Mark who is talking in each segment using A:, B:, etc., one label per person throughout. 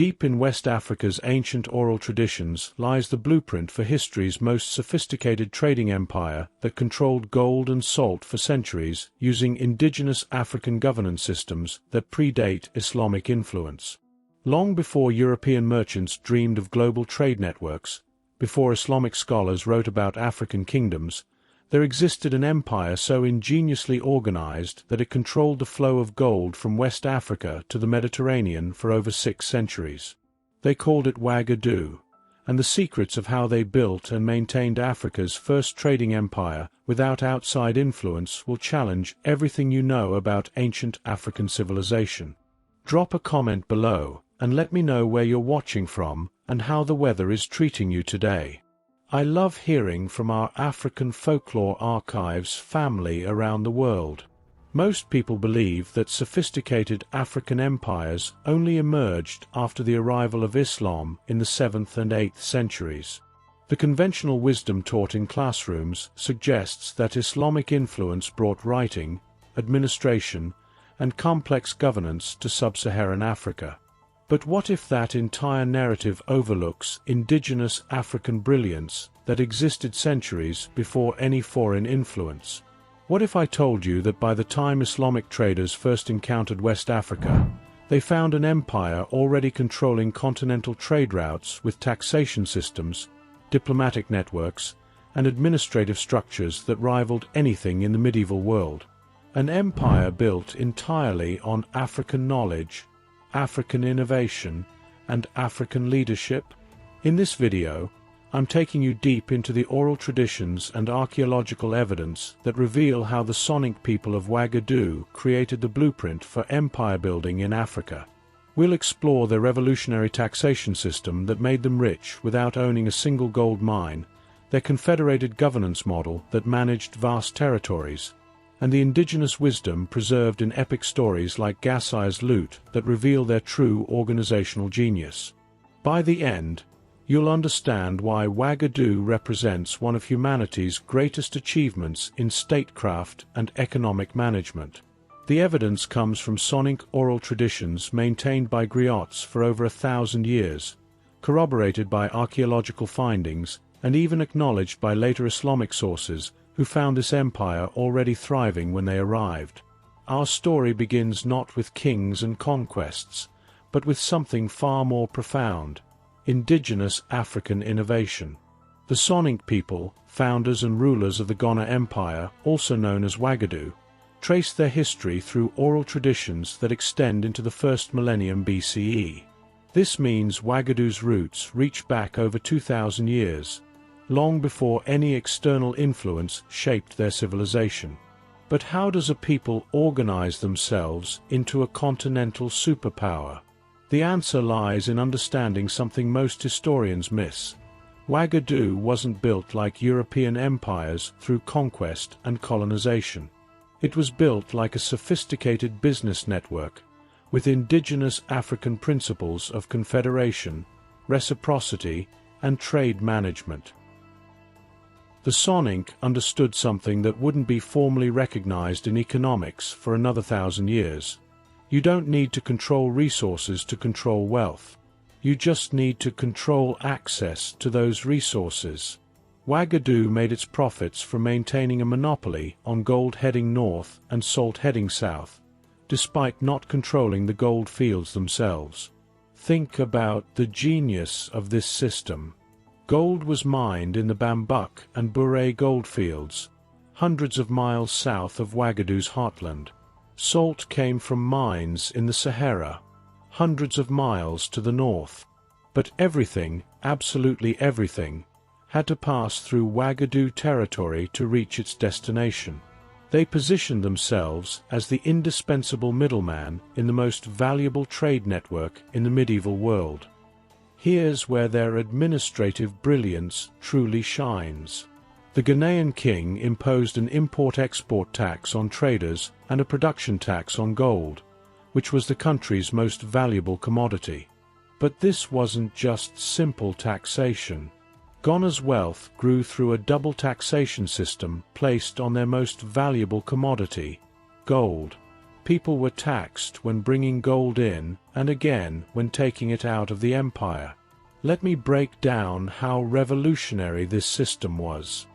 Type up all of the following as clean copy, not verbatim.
A: Deep in West Africa's ancient oral traditions lies the blueprint for history's most sophisticated trading empire that controlled gold and salt for centuries using indigenous African governance systems that predate Islamic influence. Long before European merchants dreamed of global trade networks, before Islamic scholars wrote about African kingdoms, there existed an empire so ingeniously organized that it controlled the flow of gold from West Africa to the Mediterranean for over 6 centuries. They called it Wagadu, and the secrets of how they built and maintained Africa's first trading empire without outside influence will challenge everything you know about ancient African civilization. Drop a comment below and let me know where you're watching from and how the weather is treating you today. I love hearing from our African folklore archives family around the world. Most people believe that sophisticated African empires only emerged after the arrival of Islam in the 7th and 8th centuries. The conventional wisdom taught in classrooms suggests that Islamic influence brought writing, administration, and complex governance to sub-Saharan Africa. But what if that entire narrative overlooks indigenous African brilliance that existed centuries before any foreign influence? What if I told you that by the time Islamic traders first encountered West Africa, they found an empire already controlling continental trade routes with taxation systems, diplomatic networks, and administrative structures that rivaled anything in the medieval world? An empire built entirely on African knowledge, African innovation, and African leadership? In this video, I'm taking you deep into the oral traditions and archaeological evidence that reveal how the Soninke people of Wagadu created the blueprint for empire building in Africa. We'll explore their revolutionary taxation system that made them rich without owning a single gold mine, their confederated governance model that managed vast territories, and the indigenous wisdom preserved in epic stories like Gassire's Lute that reveal their true organizational genius. By the end, you'll understand why Wagadu represents one of humanity's greatest achievements in statecraft and economic management. The evidence comes from Soninke oral traditions maintained by griots for over 1,000 years, corroborated by archaeological findings, and even acknowledged by later Islamic sources who found this empire already thriving when they arrived. Our story begins not with kings and conquests, but with something far more profound: indigenous African innovation. The Soninke people, founders and rulers of the Ghana Empire, also known as Wagadu, trace their history through oral traditions that extend into the first millennium BCE. This means Wagadu's roots reach back over 2,000 years, long before any external influence shaped their civilization. But how does a people organize themselves into a continental superpower? The answer lies in understanding something most historians miss. Wagadu wasn't built like European empires through conquest and colonization. It was built like a sophisticated business network, with indigenous African principles of confederation, reciprocity, and trade management. The Soninke understood something that wouldn't be formally recognized in economics for another 1,000 years. You don't need to control resources to control wealth. You just need to control access to those resources. Wagadu made its profits from maintaining a monopoly on gold heading north and salt heading south, despite not controlling the gold fields themselves. Think about the genius of this system. Gold was mined in the Bambuk and Bure goldfields, hundreds of miles south of Wagadu's heartland. Salt came from mines in the Sahara, hundreds of miles to the north. But everything, absolutely everything, had to pass through Wagadu territory to reach its destination. They positioned themselves as the indispensable middleman in the most valuable trade network in the medieval world. Here's where their administrative brilliance truly shines. The Ghanaian king imposed an import-export tax on traders and a production tax on gold, which was the country's most valuable commodity. But this wasn't just simple taxation. Ghana's wealth grew through a double taxation system placed on their most valuable commodity, gold. People were taxed when bringing gold in, and again when taking it out of the empire. Let me break down how revolutionary this system was.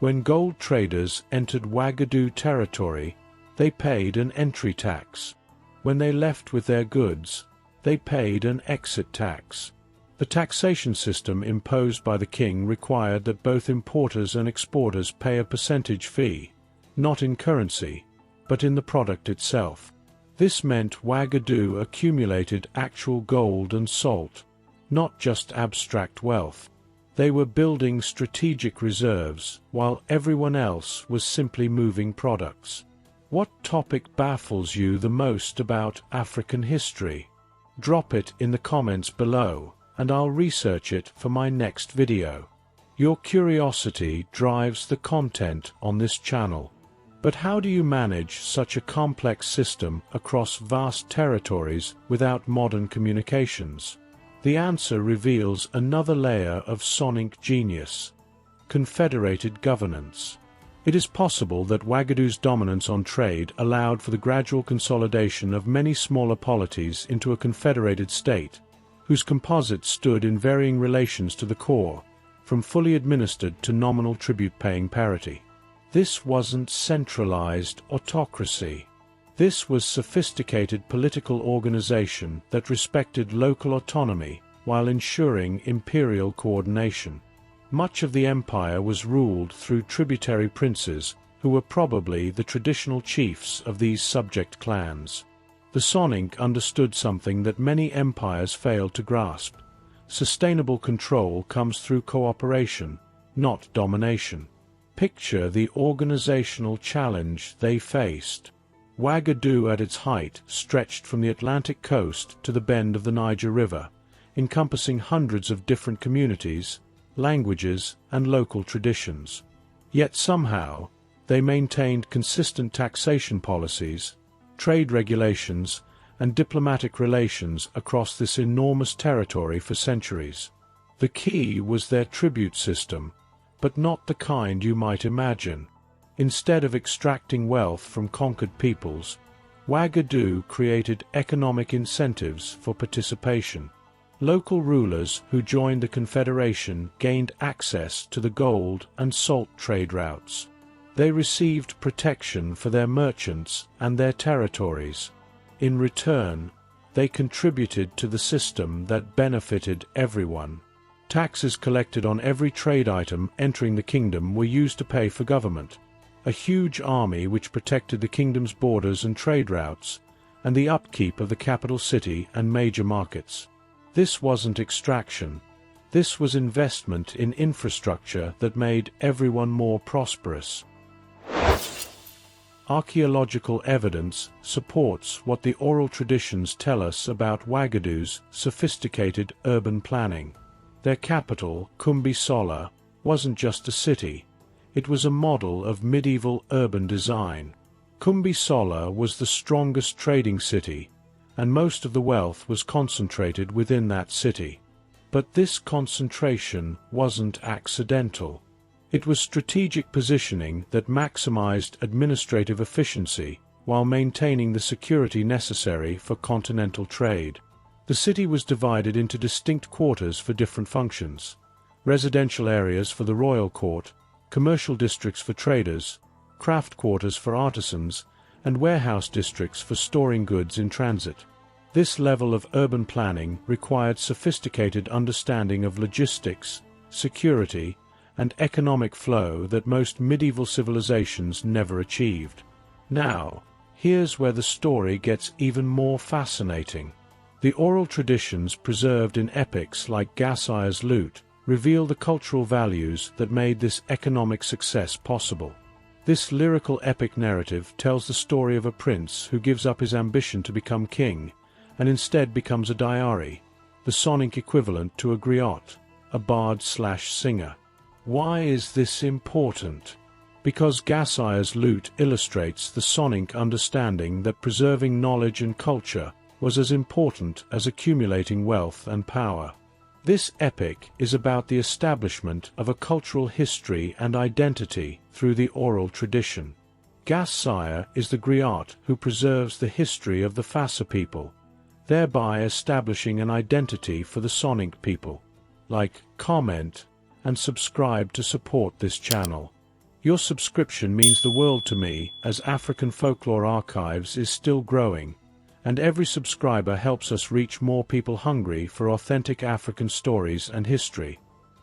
A: When gold traders entered Wagadu territory, they paid an entry tax. When they left with their goods, they paid an exit tax. The taxation system imposed by the king required that both importers and exporters pay a percentage fee, not in currency, but in the product itself. This meant Wagadu accumulated actual gold and salt, not just abstract wealth. They were building strategic reserves, while everyone else was simply moving products. What topic baffles you the most about African history? Drop it in the comments below, and I'll research it for my next video. Your curiosity drives the content on this channel. But how do you manage such a complex system across vast territories without modern communications? The answer reveals another layer of Soninke genius: confederated governance. It is possible that Wagadu's dominance on trade allowed for the gradual consolidation of many smaller polities into a confederated state, whose composite stood in varying relations to the core, from fully administered to nominal tribute-paying parity. This wasn't centralized autocracy. This was sophisticated political organization that respected local autonomy while ensuring imperial coordination. Much of the empire was ruled through tributary princes, who were probably the traditional chiefs of these subject clans. The Soninke understood something that many empires failed to grasp. Sustainable control comes through cooperation, not domination. Picture the organizational challenge they faced. Wagadu at its height stretched from the Atlantic coast to the bend of the Niger River, encompassing hundreds of different communities, languages, and local traditions. Yet somehow, they maintained consistent taxation policies, trade regulations, and diplomatic relations across this enormous territory for centuries. The key was their tribute system, but not the kind you might imagine. Instead of extracting wealth from conquered peoples, Wagadu created economic incentives for participation. Local rulers who joined the Confederation gained access to the gold and salt trade routes. They received protection for their merchants and their territories. In return, they contributed to the system that benefited everyone. Taxes collected on every trade item entering the kingdom were used to pay for government, a huge army which protected the kingdom's borders and trade routes, and the upkeep of the capital city and major markets. This wasn't extraction. This was investment in infrastructure that made everyone more prosperous. Archaeological evidence supports what the oral traditions tell us about Wagadu's sophisticated urban planning. Their capital, Koumbi, wasn't just a city. It was a model of medieval urban design. Koumbi was the strongest trading city, and most of the wealth was concentrated within that city. But this concentration wasn't accidental. It was strategic positioning that maximized administrative efficiency while maintaining the security necessary for continental trade. The city was divided into distinct quarters for different functions: residential areas for the royal court, commercial districts for traders, craft quarters for artisans, and warehouse districts for storing goods in transit. This level of urban planning required sophisticated understanding of logistics, security, and economic flow that most medieval civilizations never achieved. Now, here's where the story gets even more fascinating. The oral traditions preserved in epics like Gassire's Lute reveal the cultural values that made this economic success possible. This lyrical epic narrative tells the story of a prince who gives up his ambition to become king and instead becomes a diari, the Soninke equivalent to a griot, a bard/singer. Why is this important? Because Gassire's Lute illustrates the Soninke understanding that preserving knowledge and culture was as important as accumulating wealth and power. This epic is about the establishment of a cultural history and identity through the oral tradition. Gassire is the Griot who preserves the history of the Fassa people, thereby establishing an identity for the Soninke people. Like, comment, and subscribe to support this channel. Your subscription means the world to me, as African Folklore Archives is still growing, and every subscriber helps us reach more people hungry for authentic African stories and history.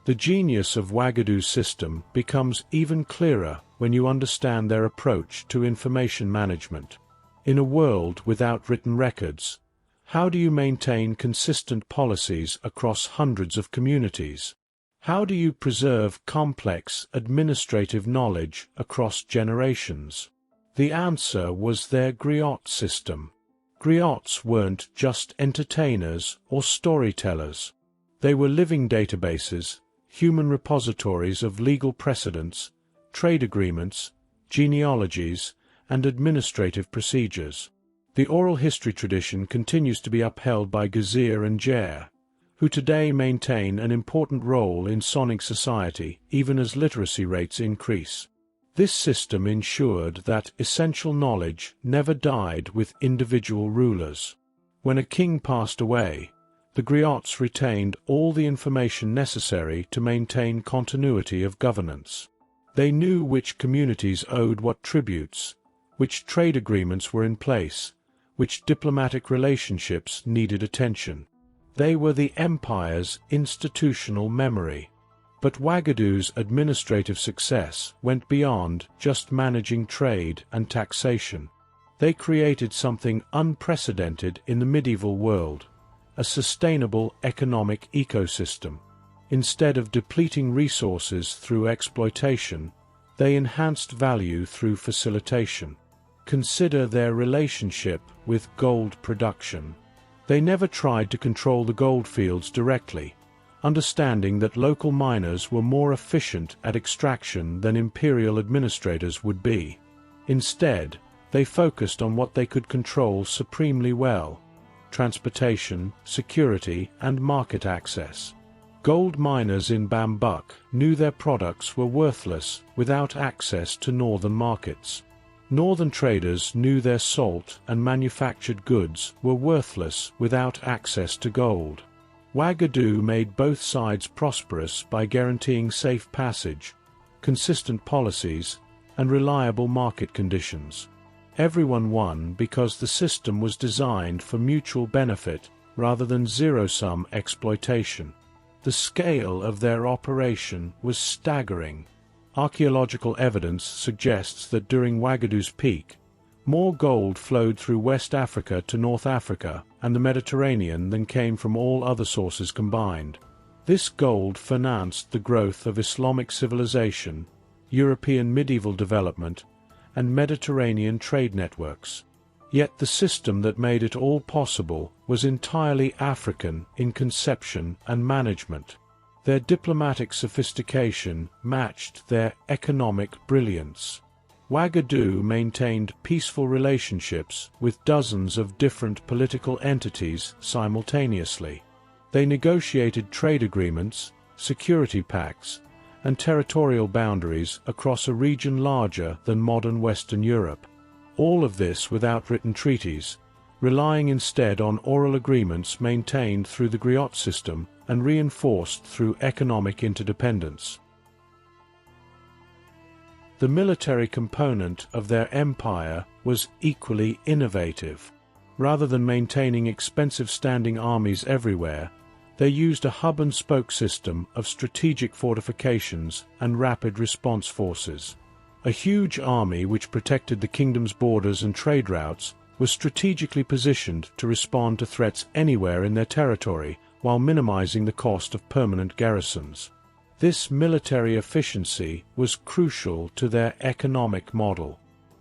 A: The genius of Wagadu's system becomes even clearer when you understand their approach to information management. In a world without written records, how do you maintain consistent policies across hundreds of communities? How do you preserve complex administrative knowledge across generations? The answer was their Griot system. Griots weren't just entertainers or storytellers. They were living databases, human repositories of legal precedents, trade agreements, genealogies, and administrative procedures. The oral history tradition continues to be upheld by Gassire and Jer, who today maintain an important role in Soninke society even as literacy rates increase. This system ensured that essential knowledge never died with individual rulers. When a king passed away, the Griots retained all the information necessary to maintain continuity of governance. They knew which communities owed what tributes, which trade agreements were in place, which diplomatic relationships needed attention. They were the empire's institutional memory. But Wagadu's administrative success went beyond just managing trade and taxation. They created something unprecedented in the medieval world, a sustainable economic ecosystem. Instead of depleting resources through exploitation, they enhanced value through facilitation. Consider their relationship with gold production. They never tried to control the gold fields directly, understanding that local miners were more efficient at extraction than imperial administrators would be. Instead, they focused on what they could control supremely well: transportation, security, and market access. Gold miners in Bambuk knew their products were worthless without access to northern markets. Northern traders knew their salt and manufactured goods were worthless without access to gold. Wagadu made both sides prosperous by guaranteeing safe passage, consistent policies, and reliable market conditions. Everyone won because the system was designed for mutual benefit rather than zero-sum exploitation. The scale of their operation was staggering. Archaeological evidence suggests that during Wagadu's peak, more gold flowed through West Africa to North Africa and the Mediterranean than came from all other sources combined. This gold financed the growth of Islamic civilization, European medieval development, and Mediterranean trade networks. Yet the system that made it all possible was entirely African in conception and management. Their diplomatic sophistication matched their economic brilliance. Wagadu maintained peaceful relationships with dozens of different political entities simultaneously. They negotiated trade agreements, security pacts, and territorial boundaries across a region larger than modern Western Europe. All of this without written treaties, relying instead on oral agreements maintained through the Griot system and reinforced through economic interdependence. The military component of their empire was equally innovative. Rather than maintaining expensive standing armies everywhere, they used a hub-and-spoke system of strategic fortifications and rapid response forces. A huge army which protected the kingdom's borders and trade routes was strategically positioned to respond to threats anywhere in their territory while minimizing the cost of permanent garrisons. This military efficiency was crucial to their economic model.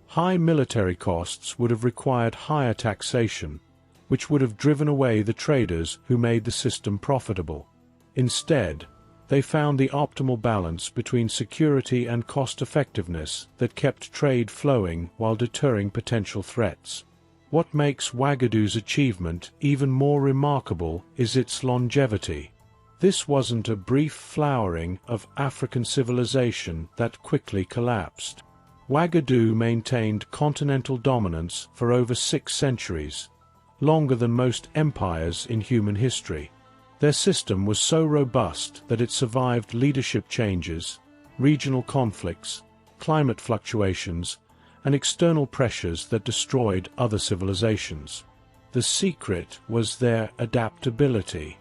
A: High military costs would have required higher taxation, which would have driven away the traders who made the system profitable. Instead, they found the optimal balance between security and cost-effectiveness that kept trade flowing while deterring potential threats. What makes Wagadu's achievement even more remarkable is its longevity. This wasn't a brief flowering of African civilization that quickly collapsed. Wagadu maintained continental dominance for over 6 centuries, longer than most empires in human history. Their system was so robust that it survived leadership changes, regional conflicts, climate fluctuations, and external pressures that destroyed other civilizations. The secret was their adaptability.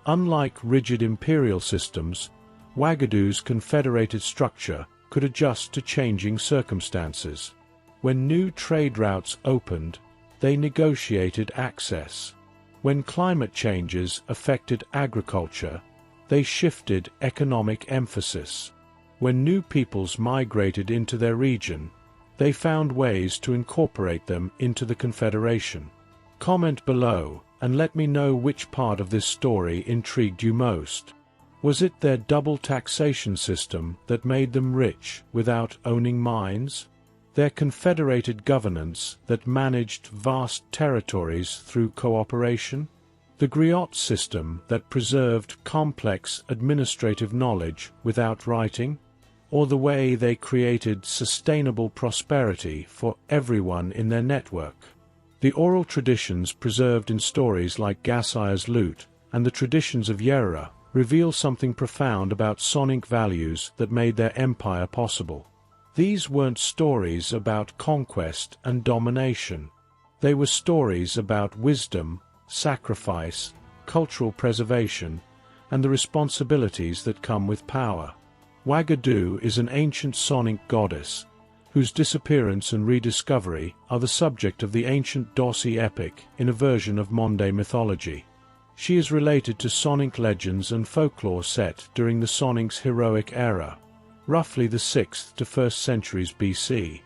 A: Unlike rigid imperial systems, Wagadu's confederated structure could adjust to changing circumstances. When new trade routes opened, they negotiated access. When climate changes affected agriculture, they shifted economic emphasis. When new peoples migrated into their region, they found ways to incorporate them into the Confederation. Comment below and let me know which part of this story intrigued you most. Was it their double taxation system that made them rich without owning mines? Their confederated governance that managed vast territories through cooperation? The Griot system that preserved complex administrative knowledge without writing? Or the way they created sustainable prosperity for everyone in their network? The oral traditions preserved in stories like Gassire's Lute and the traditions of Yerra reveal something profound about Soninke values that made their empire possible. These weren't stories about conquest and domination. They were stories about wisdom, sacrifice, cultural preservation, and the responsibilities that come with power. Wagadu is an ancient Soninke goddess, whose disappearance and rediscovery are the subject of the ancient Dossi epic in a version of Monde mythology. She is related to Soninke legends and folklore set during the Soninke's heroic era, roughly the 6th to 1st centuries BC.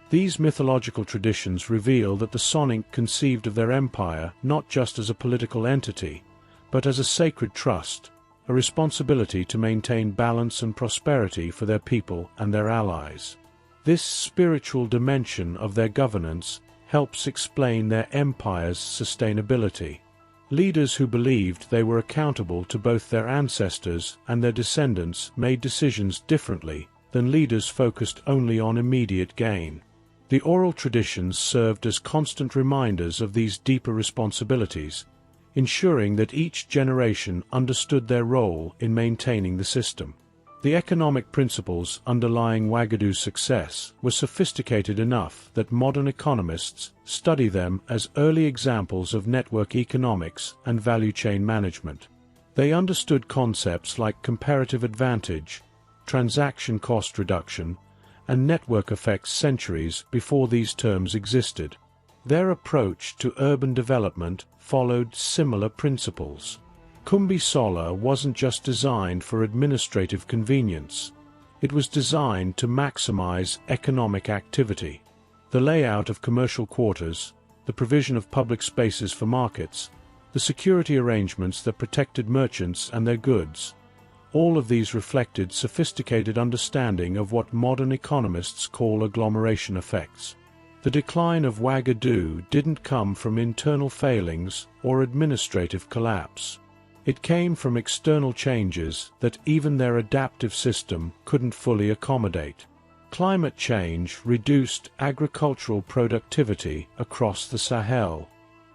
A: These mythological traditions reveal that the Soninke conceived of their empire not just as a political entity, but as a sacred trust, a responsibility to maintain balance and prosperity for their people and their allies. This spiritual dimension of their governance helps explain their empire's sustainability. Leaders who believed they were accountable to both their ancestors and their descendants made decisions differently than leaders focused only on immediate gain. The oral traditions served as constant reminders of these deeper responsibilities, ensuring that each generation understood their role in maintaining the system. The economic principles underlying Wagadu's success were sophisticated enough that modern economists study them as early examples of network economics and value chain management. They understood concepts like comparative advantage, transaction cost reduction, and network effects centuries before these terms existed. Their approach to urban development followed similar principles. Koumbi Saleh wasn't just designed for administrative convenience. It was designed to maximize economic activity. The layout of commercial quarters, the provision of public spaces for markets, the security arrangements that protected merchants and their goods, all of these reflected sophisticated understanding of what modern economists call agglomeration effects. The decline of Wagadu didn't come from internal failings or administrative collapse. It came from external changes that even their adaptive system couldn't fully accommodate. Climate change reduced agricultural productivity across the Sahel.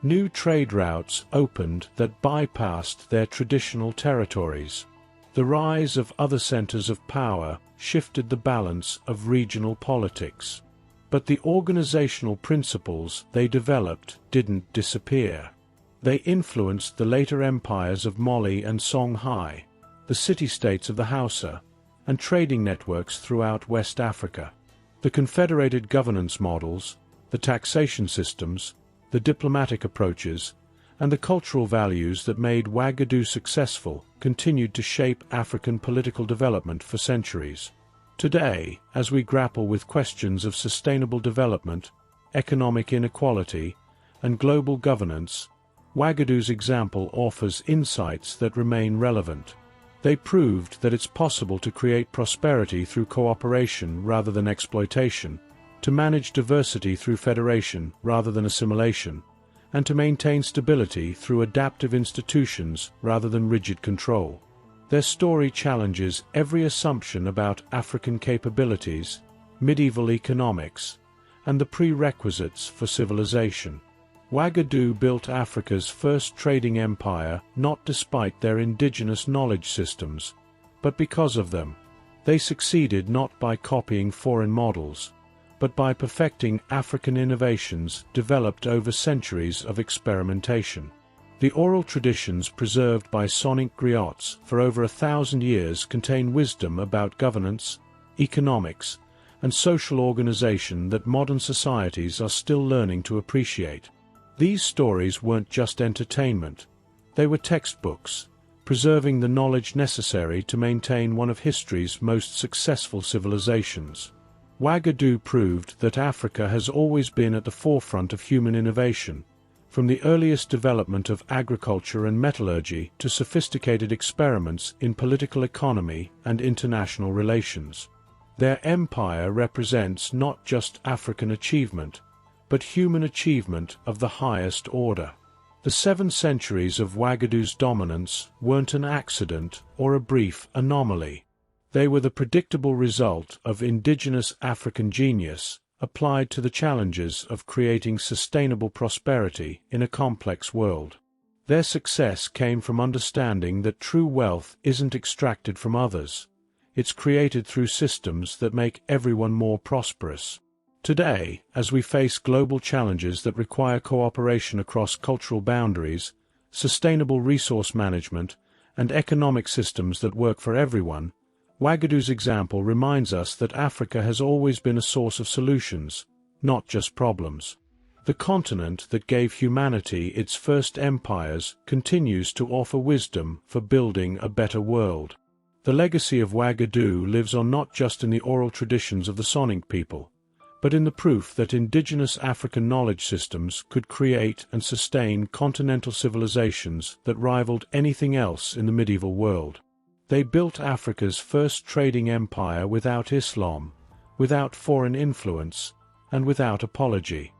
A: New trade routes opened that bypassed their traditional territories. The rise of other centers of power shifted the balance of regional politics. But the organizational principles they developed didn't disappear. They influenced the later empires of Mali and Songhai, the city-states of the Hausa, and trading networks throughout West Africa. The confederated governance models, the taxation systems, the diplomatic approaches, and the cultural values that made Wagadu successful continued to shape African political development for centuries. Today, as we grapple with questions of sustainable development, economic inequality, and global governance, Wagadu's example offers insights that remain relevant. They proved that it's possible to create prosperity through cooperation rather than exploitation, to manage diversity through federation rather than assimilation, and to maintain stability through adaptive institutions rather than rigid control. Their story challenges every assumption about African capabilities, medieval economics, and the prerequisites for civilization. Wagadu built Africa's first trading empire not despite their indigenous knowledge systems, but because of them. They succeeded not by copying foreign models, but by perfecting African innovations developed over centuries of experimentation. The oral traditions preserved by Soninke griots for over 1,000 years contain wisdom about governance, economics, and social organization that modern societies are still learning to appreciate. These stories weren't just entertainment, they were textbooks, preserving the knowledge necessary to maintain one of history's most successful civilizations. Wagadu proved that Africa has always been at the forefront of human innovation, from the earliest development of agriculture and metallurgy to sophisticated experiments in political economy and international relations. Their empire represents not just African achievement, but human achievement of the highest order. The 7 centuries of Wagadu's dominance weren't an accident or a brief anomaly. They were the predictable result of indigenous African genius, applied to the challenges of creating sustainable prosperity in a complex world. Their success came from understanding that true wealth isn't extracted from others, it's created through systems that make everyone more prosperous. Today, as we face global challenges that require cooperation across cultural boundaries, sustainable resource management, and economic systems that work for everyone, Wagadu's example reminds us that Africa has always been a source of solutions, not just problems. The continent that gave humanity its first empires continues to offer wisdom for building a better world. The legacy of Wagadu lives on not just in the oral traditions of the Soninke people, but in the proof that indigenous African knowledge systems could create and sustain continental civilizations that rivaled anything else in the medieval world. They built Africa's first trading empire without Islam, without foreign influence, and without apology.